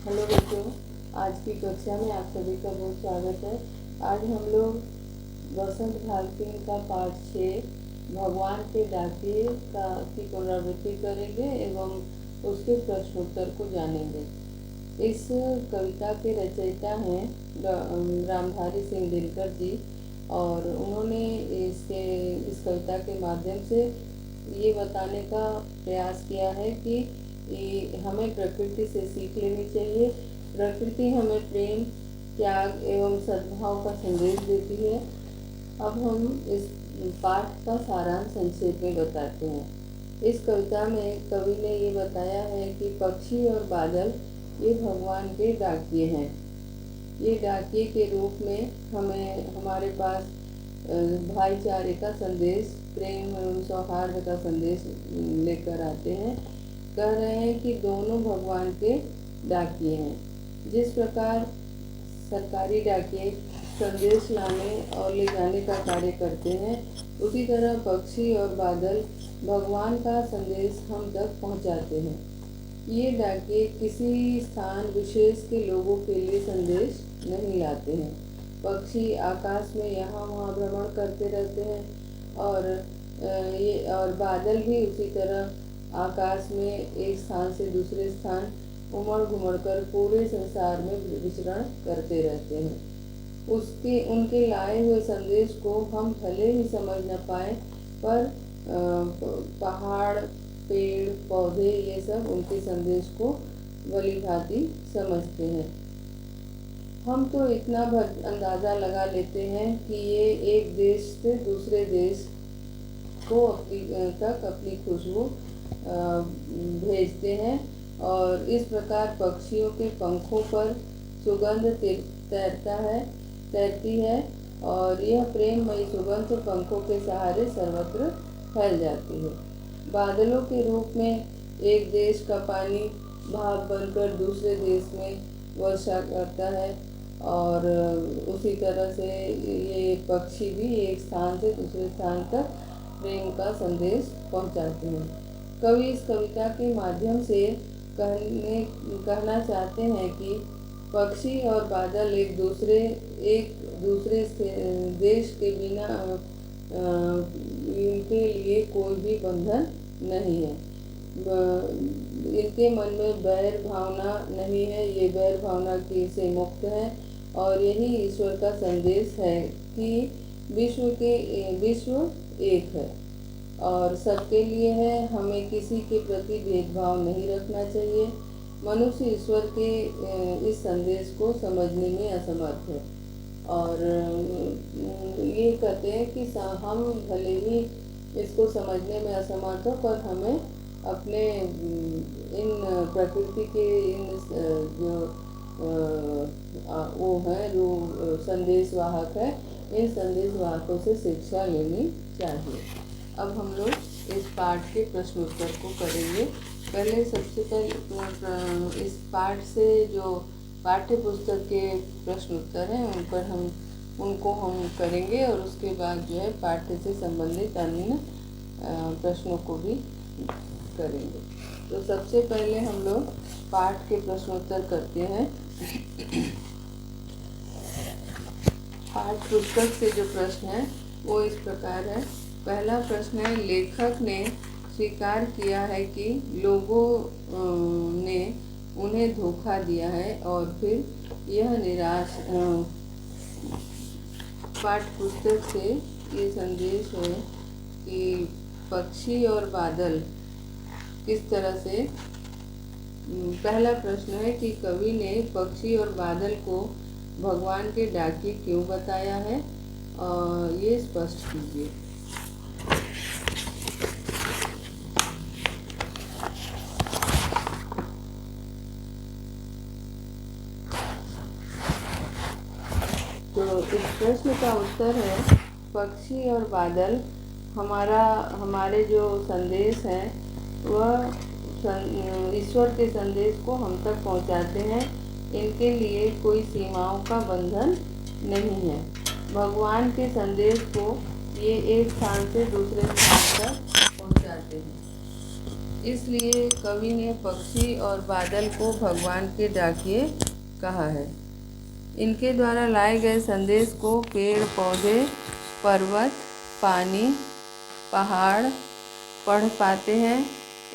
Hello बच्चों, आज की कक्षा में आप सभी का बहुत स्वागत है। आज हम लोग वसंत भारती का पाठ 6 भगवान के डाकिए की पुनरावृत्ति करेंगे एवं उसके प्रश्नोत्तर को जानेंगे। इस कविता के रचयिता हैं रामधारी सिंह दिनकर जी और उन्होंने इस कविता के माध्यम से ये बताने का प्रयास किया है कि हमें प्रकृति से सीख लेनी चाहिए। प्रकृति हमें प्रेम, त्याग एवं सद्भाव का संदेश देती है। अब हम इस पाठ का सारांश संक्षेप में बताते हैं। इस कविता में कवि ने ये बताया है कि पक्षी और बादल ये भगवान के डाकिए हैं। ये डाकिए के रूप में हमें हमारे पास भाईचारे का संदेश, प्रेम एवं सौहार्द का संदेश लेकर आते हैं। कह रहे हैं कि दोनों भगवान के डाकिए हैं। जिस प्रकार सरकारी डाकिए संदेश लाने और ले जाने का कार्य करते हैं, उसी तरह पक्षी और बादल भगवान का संदेश हम तक पहुंचाते हैं। ये डाकिए किसी स्थान विशेष के लोगों के लिए संदेश नहीं लाते हैं। पक्षी आकाश में यहाँ वहाँ भ्रमण करते रहते हैं और बादल भी उसी तरह आकाश में एक स्थान से दूसरे स्थान उमड़ घुमड़ कर पूरे संसार में विचरण करते रहते हैं। उनके लाए हुए संदेश को हम भले ही समझ न पाए, पर पहाड़, पेड़, पौधे ये सब उनके संदेश को भली भांति समझते हैं। हम तो इतना अंदाज़ा लगा लेते हैं कि ये एक देश से दूसरे देश को अपनी खुशबू भेजते हैं और इस प्रकार पक्षियों के पंखों पर सुगंध तैरती है और यह प्रेममयी सुगंध पंखों के सहारे सर्वत्र फैल जाती है। बादलों के रूप में एक देश का पानी भाप बनकर दूसरे देश में वर्षा करता है और उसी तरह से ये पक्षी भी एक स्थान से दूसरे स्थान तक प्रेम का संदेश पहुंचाते हैं। कवि इस कविता के माध्यम से कहना चाहते हैं कि पक्षी और बादल एक दूसरे देश के बिना इनके लिए कोई भी बंधन नहीं है। इनके मन में बैर भावना नहीं है, ये बैर भावना से मुक्त है और यही ईश्वर का संदेश है कि विश्व एक है और सबके लिए है। हमें किसी के प्रति भेदभाव नहीं रखना चाहिए। मनुष्य ईश्वर के इस संदेश को समझने में असमर्थ है और ये कहते हैं कि हम भले ही इसको समझने में असमर्थ हो, पर हमें अपने इन प्रकृति के इन जो वो हैं जो संदेश वाहक है, इन संदेश वाहकों से शिक्षा लेनी चाहिए। अब हम लोग इस पाठ के प्रश्नोत्तर को करेंगे। सबसे पहले इस पाठ से जो पाठ्य पुस्तक के प्रश्नोत्तर हैं उनको हम करेंगे और उसके बाद जो है पाठ्य से संबंधित अन्य प्रश्नों को भी करेंगे। तो सबसे पहले हम लोग पाठ के प्रश्नोत्तर करते हैं। पाठ पुस्तक से जो प्रश्न है वो इस प्रकार है। पहला प्रश्न है, लेखक ने स्वीकार किया है कि लोगों ने उन्हें धोखा दिया है और फिर यह निराश पाठ्य पुस्तक से ये संदेश है कि पक्षी और बादल किस तरह से। पहला प्रश्न है कि कवि ने पक्षी और बादल को भगवान के डाकिए क्यों बताया है और ये स्पष्ट कीजिए। तो इस प्रश्न का उत्तर है, पक्षी और बादल हमारे जो संदेश हैं वह ईश्वर के संदेश को हम तक पहुंचाते हैं। इनके लिए कोई सीमाओं का बंधन नहीं है। भगवान के संदेश को ये एक स्थान से दूसरे स्थान तक पहुंचाते हैं। इसलिए कवि ने पक्षी और बादल को भगवान के डाकिए कहा है। इनके द्वारा लाए गए संदेश को पेड़ पौधे, पर्वत, पानी, पहाड़ पढ़ पाते हैं।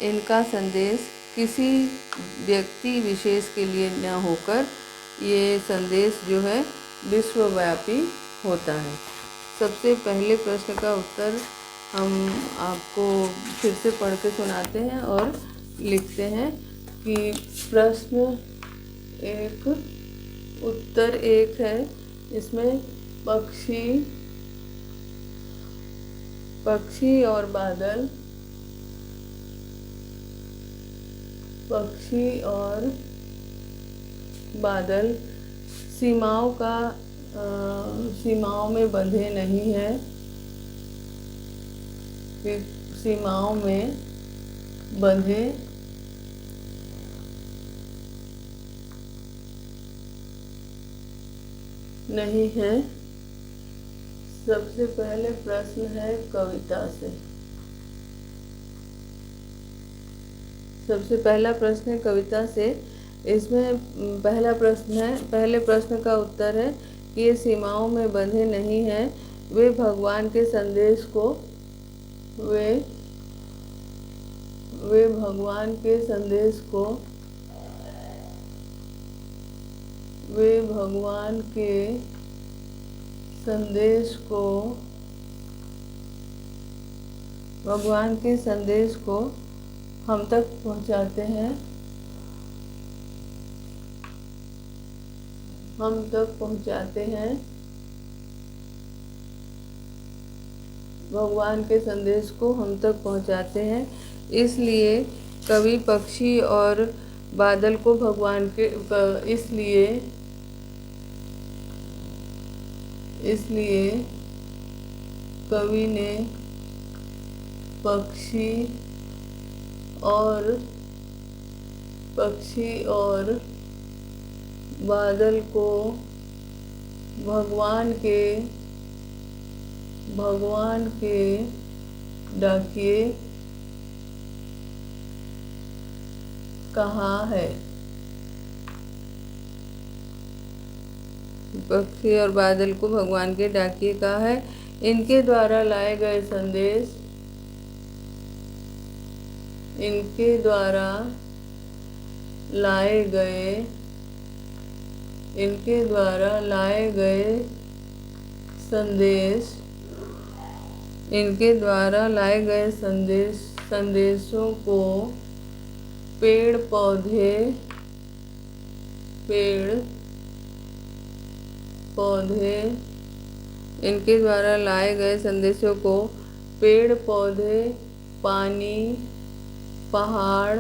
इनका संदेश किसी व्यक्ति विशेष के लिए न होकर ये संदेश जो है विश्वव्यापी होता है। सबसे पहले प्रश्न का उत्तर हम आपको फिर से पढ़ के सुनाते हैं और लिखते हैं कि प्रश्न एक उत्तर एक है। इसमें पक्षी और बादल, पक्षी और बादल सीमाओं में बंधे नहीं है, सीमाओं में बंधे नहीं है। सबसे पहले प्रश्न है कविता से। सबसे पहला प्रश्न है कविता से। इसमें पहला प्रश्न है, पहले प्रश्न का उत्तर है कि ये सीमाओं में बंधे नहीं हैं। वे भगवान के संदेश को वे भगवान के संदेश को वे भगवान के संदेश को हम तक पहुंचाते हैं। भगवान के संदेश को हम तक पहुंचाते हैं। इसलिए कवि पक्षी और बादल को भगवान के इसलिए कवि ने पक्षी और बादल को भगवान के डाकिए कहा है। पक्षी और बादल को भगवान के डाकिए कहा है। इनके द्वारा लाए गए संदेश संदेशों को पेड़ पौधे इनके द्वारा लाए गए संदेशों को पेड़ पौधे, पानी, पहाड़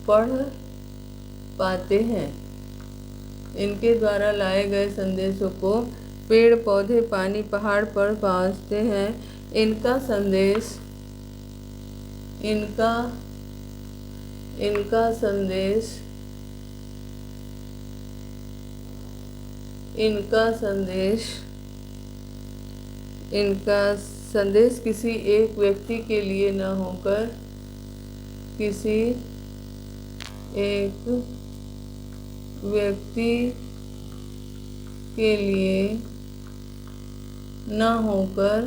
पढ़ पाते हैं। इनके द्वारा लाए गए संदेशों को पेड़ पौधे, पानी, पहाड़ पढ़ पाते हैं। इनका संदेश किसी एक व्यक्ति के लिए न होकर किसी एक व्यक्ति के लिए न होकर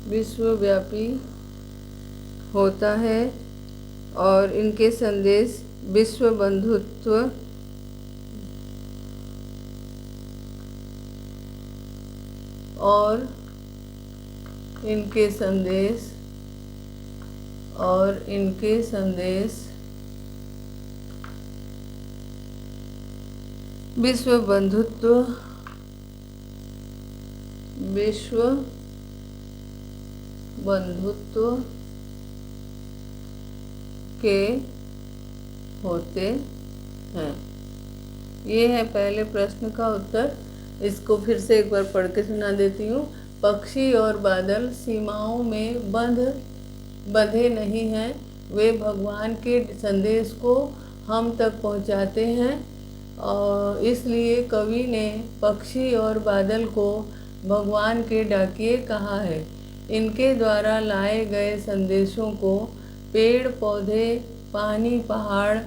विश्वव्यापी होता है और इनके संदेश विश्व बंधुत्व और इनके संदेश विश्व बंधुत्व के होते हैं। ये है पहले प्रश्न का उत्तर। इसको फिर से एक बार पढ़ के सुना देती हूँ। पक्षी और बादल सीमाओं में बंधे नहीं हैं, वे भगवान के संदेश को हम तक पहुंचाते हैं। और इसलिए कवि ने पक्षी और बादल को भगवान के डाकिये कहा है। इनके द्वारा लाए गए संदेशों को पेड़ पौधे, पानी, पहाड़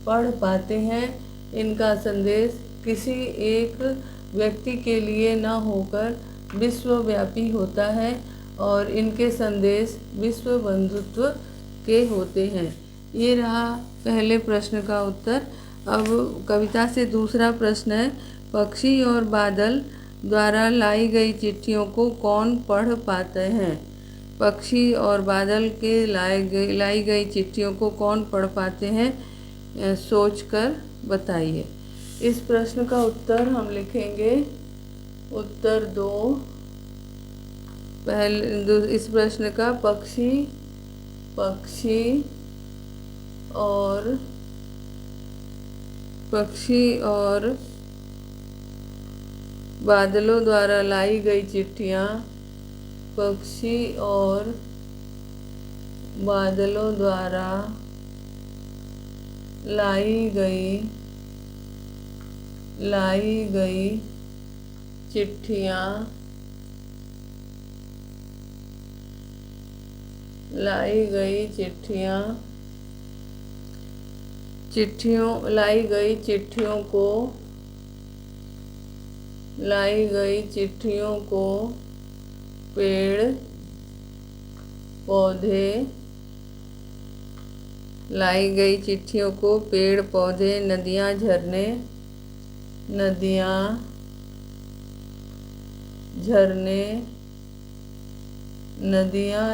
पढ़ पाते हैं। इनका संदेश किसी एक व्यक्ति के लिए न होकर विश्वव्यापी होता है और इनके संदेश विश्व बंधुत्व के होते हैं। ये रहा पहले प्रश्न का उत्तर। अब कविता से दूसरा प्रश्न है, पक्षी और बादल द्वारा लाई गई चिट्ठियों को कौन पढ़ पाते हैं? पक्षी और बादल के लाई गई चिट्ठियों को कौन पढ़ पाते हैं, सोचकर बताइए। इस प्रश्न का उत्तर हम लिखेंगे उत्तर 2। इस प्रश्न का पक्षी और बादलों द्वारा लाई गई चिट्ठियाँ, पक्षी और बादलों द्वारा लाई गई चिट्ठियाँ, लाई गई चिट्ठियों को पेड़ पौधे, लाई गई चिट्ठियों को पेड़ पौधे, नदियाँ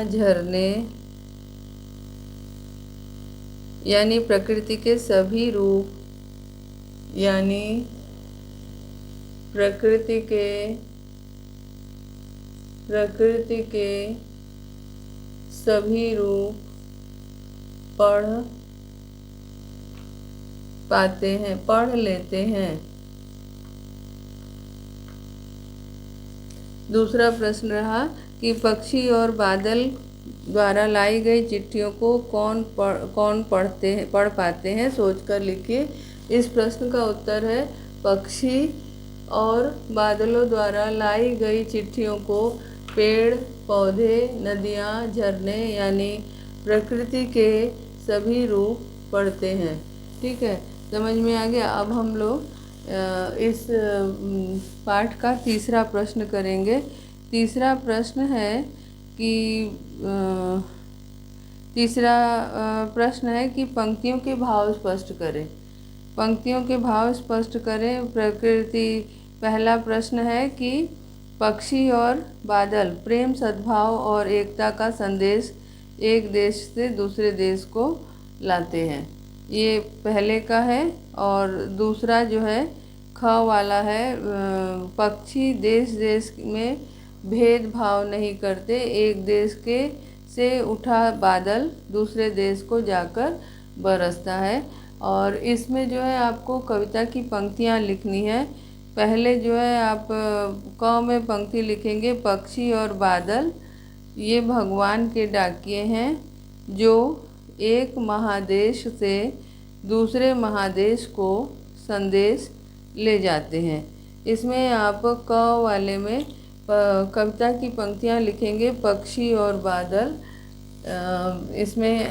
झरने यानी प्रकृति के सभी रूप, सभी रूप पढ़ लेते हैं। दूसरा प्रश्न रहा कि पक्षी और बादल द्वारा लाई गई चिट्ठियों को कौन पढ़ पाते हैं, सोचकर लिखिए। इस प्रश्न का उत्तर है, पक्षी और बादलों द्वारा लाई गई चिट्ठियों को पेड़ पौधे, नदियाँ, झरने यानी प्रकृति के सभी रूप पढ़ते हैं। ठीक है, समझ में आ गया। अब हम लोग इस पाठ का तीसरा प्रश्न करेंगे। तीसरा प्रश्न है कि पंक्तियों के भाव स्पष्ट करें। प्रकृति। पहला प्रश्न है कि पक्षी और बादल प्रेम, सद्भाव और एकता का संदेश एक देश से दूसरे देश को लाते हैं। ये पहले का है। और दूसरा जो है ख वाला है, पक्षी देश में भेदभाव नहीं करते, एक देश से उठा बादल दूसरे देश को जाकर बरसता है। और इसमें जो है आपको कविता की पंक्तियाँ लिखनी है। पहले जो है आप क में पंक्ति लिखेंगे, पक्षी और बादल ये भगवान के डाकिये हैं जो एक महादेश से दूसरे महादेश को संदेश ले जाते हैं। इसमें आप क वाले में कविता की पंक्तियाँ लिखेंगे, पक्षी और बादल। इसमें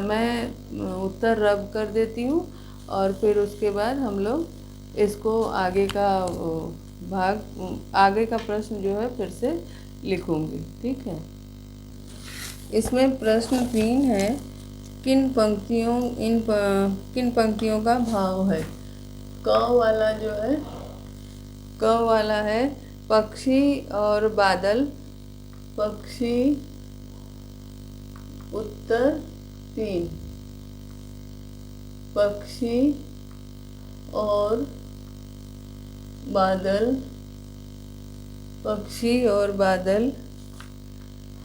मैं उत्तर रब कर देती हूँ और फिर उसके बाद हम लोग इसको आगे का प्रश्न जो है फिर से लिखूंगी। ठीक है, इसमें प्रश्न 3 है, किन पंक्तियों का भाव है। क वाला है पक्षी और बादल, पक्षी उत्तर 3, पक्षी और बादल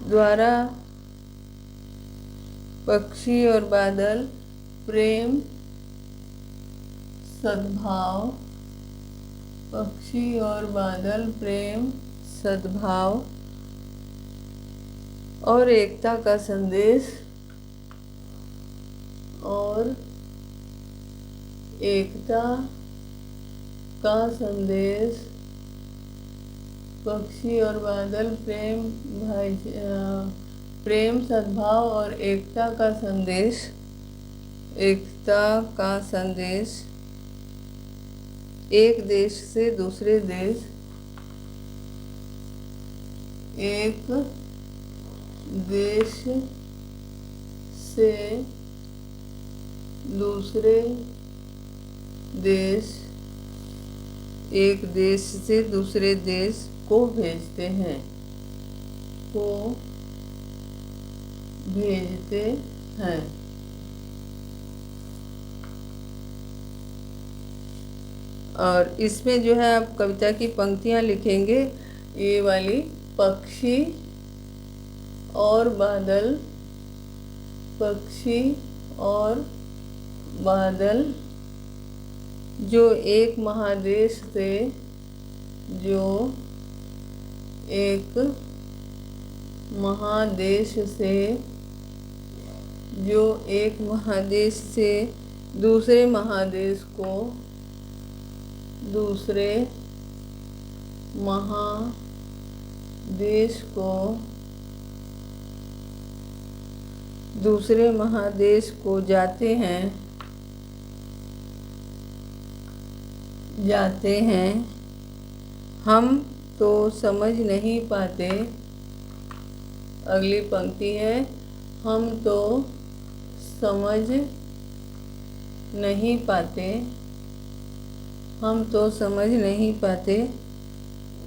द्वारा प्रेम, सद्भाव, सद्भाव और एकता का संदेश और एकता का संदेश। पक्षी और बादल प्रेम सद्भाव और एकता का संदेश। एकता का संदेश एक देश से दूसरे देश, एक देश से दूसरे देश, एक देश से दूसरे देश को भेजते हैं, को भेजते हैं। और इसमें जो है आप कविता की पंक्तियाँ लिखेंगे। ये वाली पक्षी और बादल, पक्षी और बादल जो एक महादेश से, जो एक महादेश से, जो एक महादेश से दूसरे महादेश को, दूसरे महादेश को, दूसरे महादेश को जाते हैं, जाते हैं। हम तो समझ नहीं पाते। अगली पंक्ति है, हम तो समझ नहीं पाते, हम तो समझ नहीं पाते,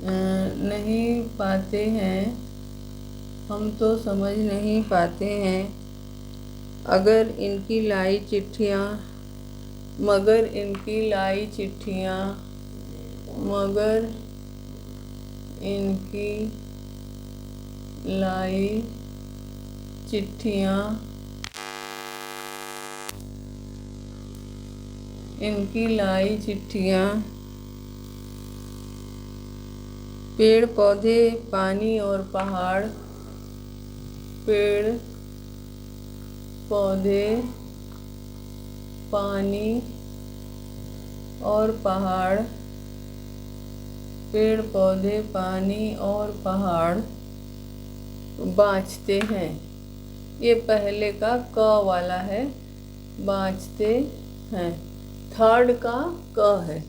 नहीं पाते हैं, हम तो समझ नहीं पाते हैं। अगर इनकी लाई चिट्ठियाँ, मगर इनकी लाई चिट्ठियाँ, मगर इनकी लाई चिट्ठियाँ, इनकी लाई चिट्ठियाँ। पेड़ पौधे पानी और पहाड़, पेड़ पौधे पानी और पहाड़, पेड़ पौधे पानी और पहाड़ बाँचते हैं। ये पहले का क वाला है, बाँचते हैं। थर्ड का क है,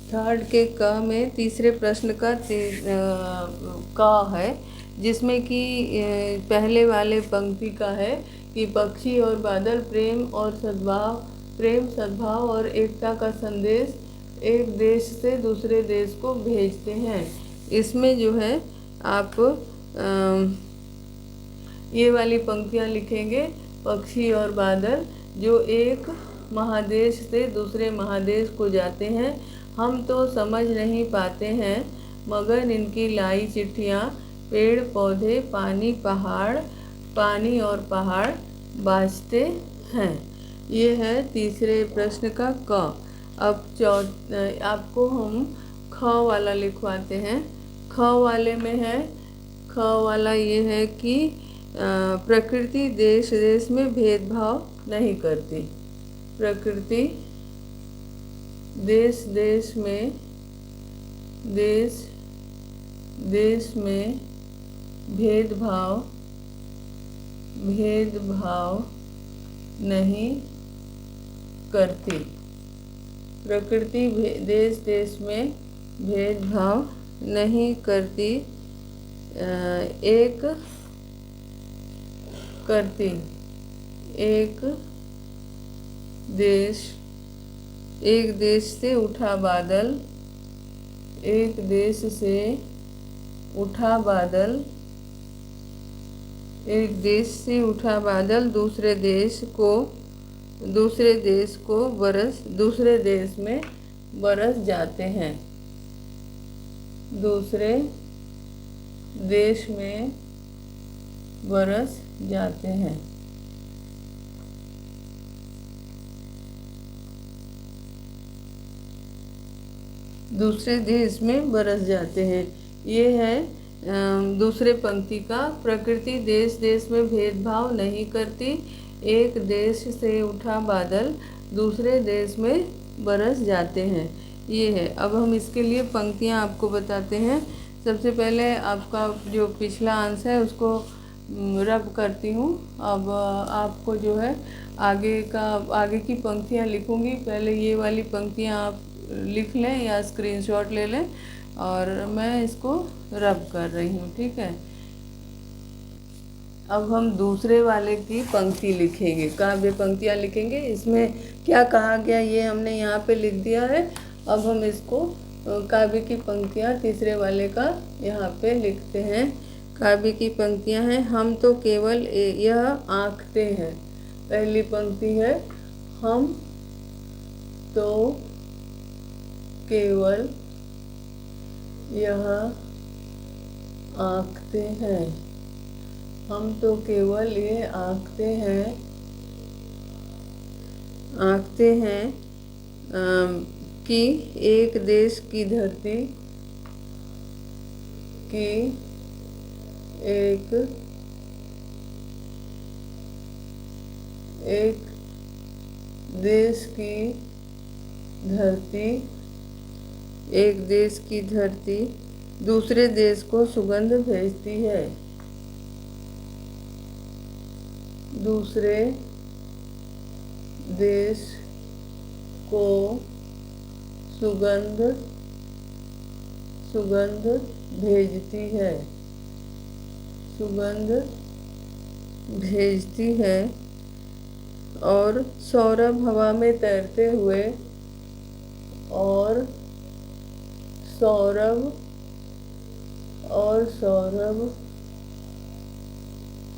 थर्ड के क में तीसरे प्रश्न का क है, जिसमें कि पहले वाले पंक्ति का है कि पक्षी और बादल प्रेम और सद्भाव, प्रेम सद्भाव और एकता का संदेश एक देश से दूसरे देश को भेजते हैं। इसमें जो है आप ये वाली पंक्तियाँ लिखेंगे। पक्षी और बादल जो एक महादेश से दूसरे महादेश को जाते हैं, हम तो समझ नहीं पाते हैं, मगर इनकी लाई चिट्ठियाँ। पेड़ पौधे पानी पहाड़, पानी और पहाड़ बाँचते हैं। ये है तीसरे प्रश्न का क। अब आपको हम ख वाला लिखवाते हैं। ख वाले में है, ख वाला ये है कि प्रकृति देश देश में भेदभाव नहीं करती। प्रकृति देश देश में, देश देश में भेदभाव नहीं करती। प्रकृति देश देश में भेदभाव नहीं करती, एक करती। एक देश से उठा बादल, एक देश से उठा बादल, एक देश से उठा बादल दूसरे देश में बरस जाते हैं। दूसरे देश में बरस जाते हैं। दूसरे देश में बरस जाते हैं। ये है दूसरे पंक्ति का, प्रकृति देश देश में भेदभाव नहीं करती, एक देश से उठा बादल दूसरे देश में बरस जाते हैं। ये है। अब हम इसके लिए पंक्तियाँ आपको बताते हैं। सबसे पहले आपका जो पिछला आंसर है उसको रब करती हूँ। अब आपको जो है आगे की पंक्तियाँ लिखूँगी। पहले ये वाली पंक्तियाँ आप लिख लें या स्क्रीनशॉट ले लें और मैं इसको रब कर रही हूँ, ठीक है। अब हम दूसरे वाले की पंक्ति लिखेंगे, काव्य पंक्तियाँ लिखेंगे। इसमें क्या कहा गया ये हमने यहाँ पे लिख दिया है। अब हम इसको काव्य की पंक्तियाँ तीसरे वाले का यहाँ पे लिखते हैं। काव्य की पंक्तियाँ हैं, हम तो केवल यह आंकते हैं। पहली पंक्ति है, हम तो केवल यह आंकते हैं। हम तो केवल ये आंकते हैं कि एक देश की धरती की एक देश की धरती दूसरे देश को सुगंध भेजती है। दूसरे देश को सुगंध भेजती है और सौरभ हवा में तैरते हुए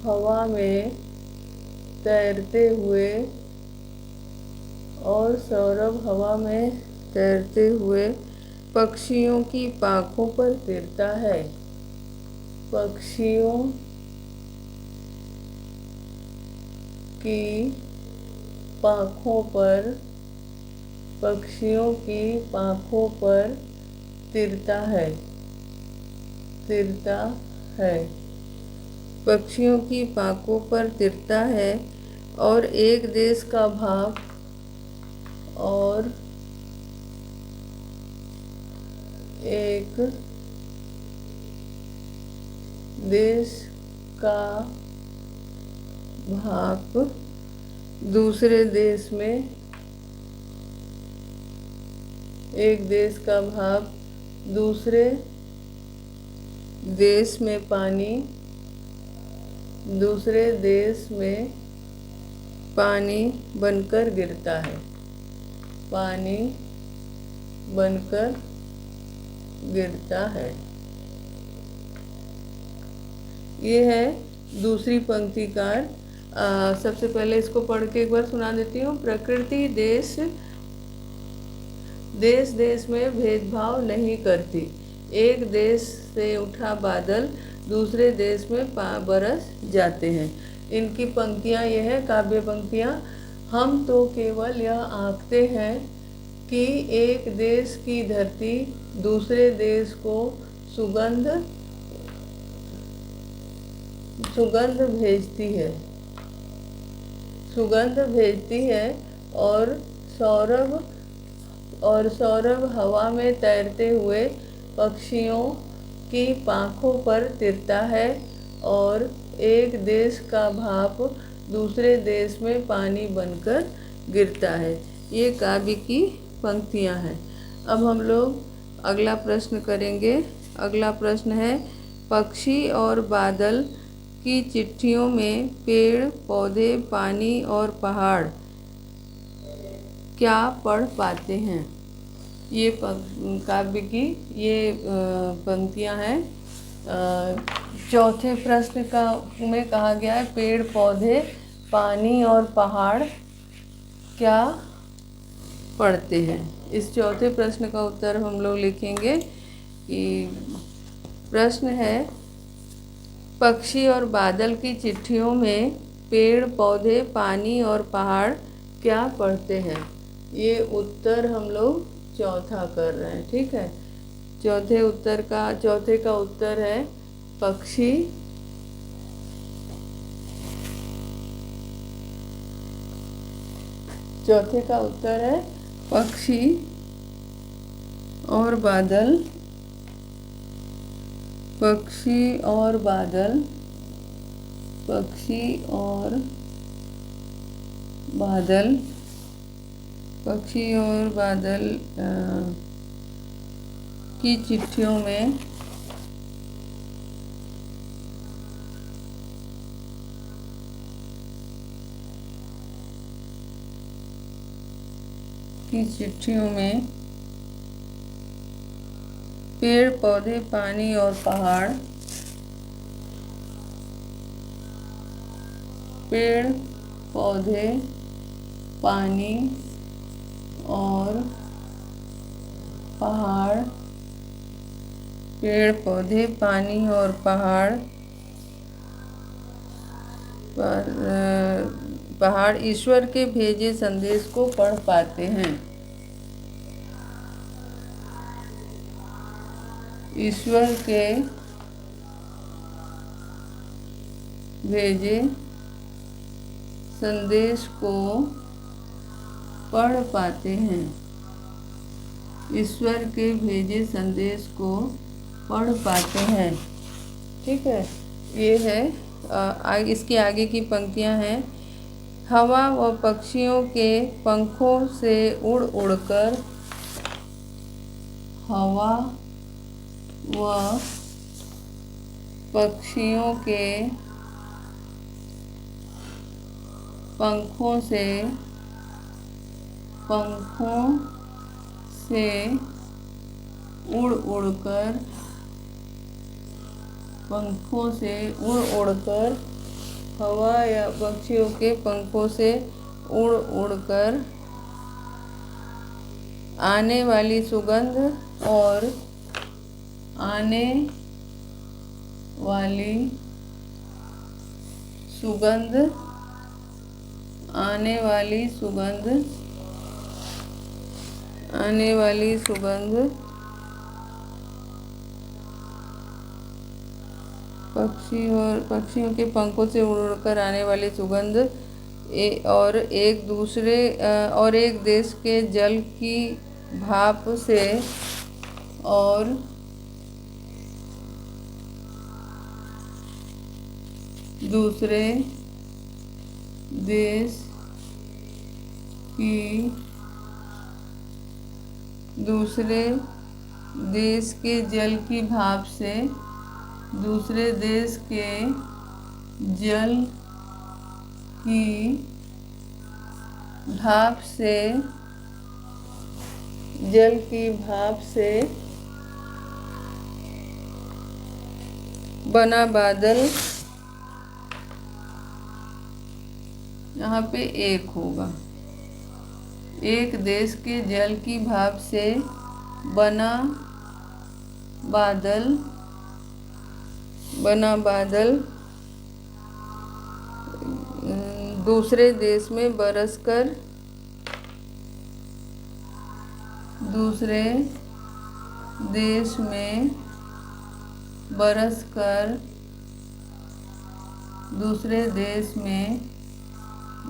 हवा में तैरते हुए पक्षियों की पाखों पर तिरता है। पक्षियों की पाखों पर तिरता है। पक्षियों की पाखों पर तिरता है और एक देश का भाव दूसरे देश में दूसरे देश में पानी बनकर गिरता है। ये है दूसरी पंक्ति का। सबसे पहले इसको पढ़ के एक बार सुना देती हूँ। प्रकृति देश देश में भेदभाव नहीं करती, एक देश से उठा बादल दूसरे देश में बरस जाते हैं। इनकी पंक्तियाँ यह है, काव्य पंक्तियाँ। हम तो केवल यह आंकते हैं कि एक देश की धरती दूसरे देश को सुगंध भेजती है और सौरभ हवा में तैरते हुए पक्षियों की पाखों पर तिरता है और एक देश का भाप दूसरे देश में पानी बनकर गिरता है। ये काव्य की पंक्तियाँ हैं। अब हम लोग अगला प्रश्न करेंगे। अगला प्रश्न है, पक्षी और बादल की चिट्ठियों में पेड़ पौधे पानी और पहाड़ क्या पढ़ पाते हैं। ये काव्य की ये पंक्तियाँ हैं। चौथे प्रश्न में कहा गया है, पेड़ पौधे पानी और पहाड़ क्या पढ़ते हैं। इस चौथे प्रश्न का उत्तर हम लोग लिखेंगे कि प्रश्न है, पक्षी और बादल की चिट्ठियों में पेड़ पौधे पानी और पहाड़ क्या पढ़ते हैं। ये उत्तर हम लोग चौथा कर रहे हैं, ठीक है। चौथे का उत्तर है, पक्षी चौथे का उत्तर है पक्षी और बादल। पक्षी और बादल। पक्षी और बादल। पक्षी और बादल की चिट्ठियों में पेड़ पौधे पानी और पहाड़। पेड़ पौधे पानी और पहाड़। पेड़ पौधे पानी और पहाड़ पहाड़ ईश्वर के भेजे संदेश को पढ़ पाते हैं। ईश्वर के भेजे संदेश को पढ़ पाते हैं। ईश्वर के भेजे संदेश को पढ़ पाते हैं। ठीक है, ये है इसके आगे की पंक्तियां हैं। हवा व पक्षियों के पंखों से उड़ उड़कर। हवा व पक्षियों के पंखों से उड़ उड़कर। पंखों से उड़ उड़कर। हवा या पक्षियों के पंखों से उड़ उड़कर आने वाली सुगंध और आने वाली सुगंध। आने वाली सुगंध। आने वाली सुगंध। पक्षियों के पंखों से उड़ उड़कर आने वाली सुगंध और एक देश के जल की भाप से और दूसरे देश के जल की भाप से। दूसरे देश के जल की भाप से। जल की भाप से बना बादल। यहाँ पे एक होगा। एक देश के जल की भाप से बना बादल। दूसरे देश में बरसकर। दूसरे देश में बरसकर। दूसरे देश में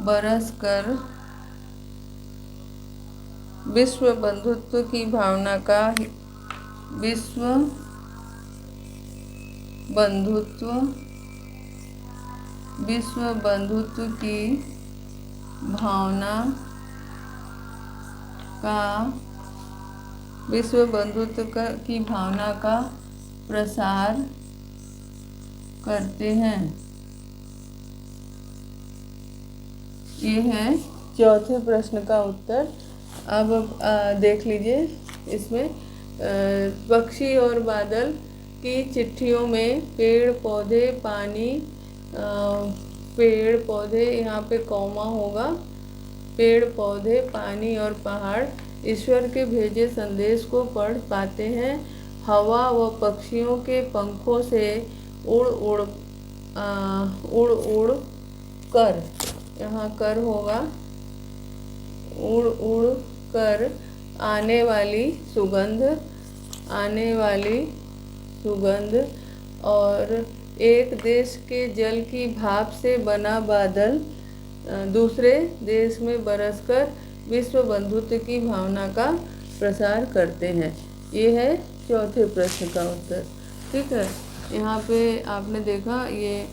बरसकर विश्व बंधुत्व की भावना का विश्व बंधुत्व की भावना का प्रसार करते हैं। ये है चौथे प्रश्न का उत्तर। अब देख लीजिए इसमें पक्षी और बादल की चिट्ठियों में पेड़ पौधे पानी। पेड़ पौधे, यहाँ पे कॉमा होगा। पेड़ पौधे पानी और पहाड़ ईश्वर के भेजे संदेश को पढ़ पाते हैं। हवा व पक्षियों के पंखों से उड़ उड़ कर, यहाँ कर होगा। उड़ उड़ कर आने वाली सुगंध और एक देश के जल की भाप से बना बादल दूसरे देश में बरसकर विश्व बंधुत्व की भावना का प्रसार करते हैं। ये है चौथे प्रश्न का उत्तर। ठीक है, यहाँ पे आपने देखा ये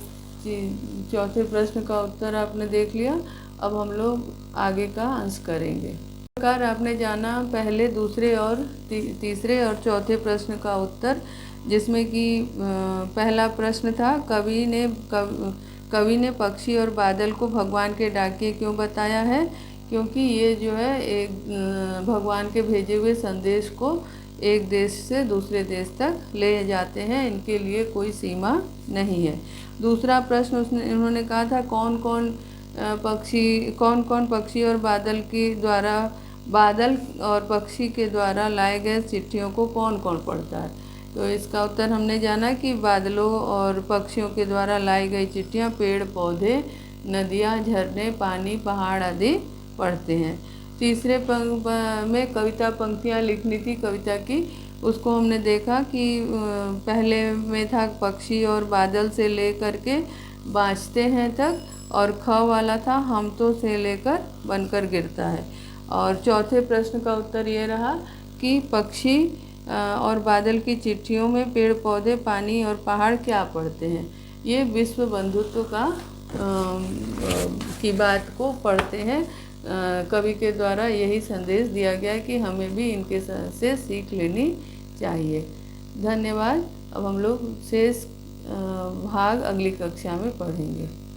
चौथे प्रश्न का उत्तर आपने देख लिया। अब हम लोग आगे का अंश करेंगे। इस प्रकार आपने जाना पहले, दूसरे और तीसरे और चौथे प्रश्न का उत्तर, जिसमें कि पहला प्रश्न था कवि ने पक्षी और बादल को भगवान के डाकिये क्यों बताया है। क्योंकि ये जो है एक भगवान के भेजे हुए संदेश को एक देश से दूसरे देश तक ले जाते हैं, इनके लिए कोई सीमा नहीं है। दूसरा प्रश्न उन्होंने कहा था कौन कौन पक्षी और बादल और पक्षी के द्वारा लाए गए चिट्ठियों को कौन कौन पढ़ता है। तो इसका उत्तर हमने जाना कि बादलों और पक्षियों के द्वारा लाई गई चिट्ठियाँ पेड़ पौधे, नदियाँ, झरने, पानी, पहाड़ आदि पढ़ते हैं। तीसरे में कविता पंक्तियाँ लिखनी थी कविता की, उसको हमने देखा कि पहले में था पक्षी और बादल से लेकर के बाँचते हैं तक, और ख वाला था हम तो से लेकर बनकर गिरता है। और चौथे प्रश्न का उत्तर ये रहा कि पक्षी और बादल की चिट्ठियों में पेड़ पौधे, पानी और पहाड़ क्या पढ़ते हैं। ये विश्व बंधुत्व की बात को पढ़ते हैं। कवि के द्वारा यही संदेश दिया गया है कि हमें भी इनके से सीख लेनी चाहिए। धन्यवाद। अब हम लोग शेष भाग अगली कक्षा में पढ़ेंगे।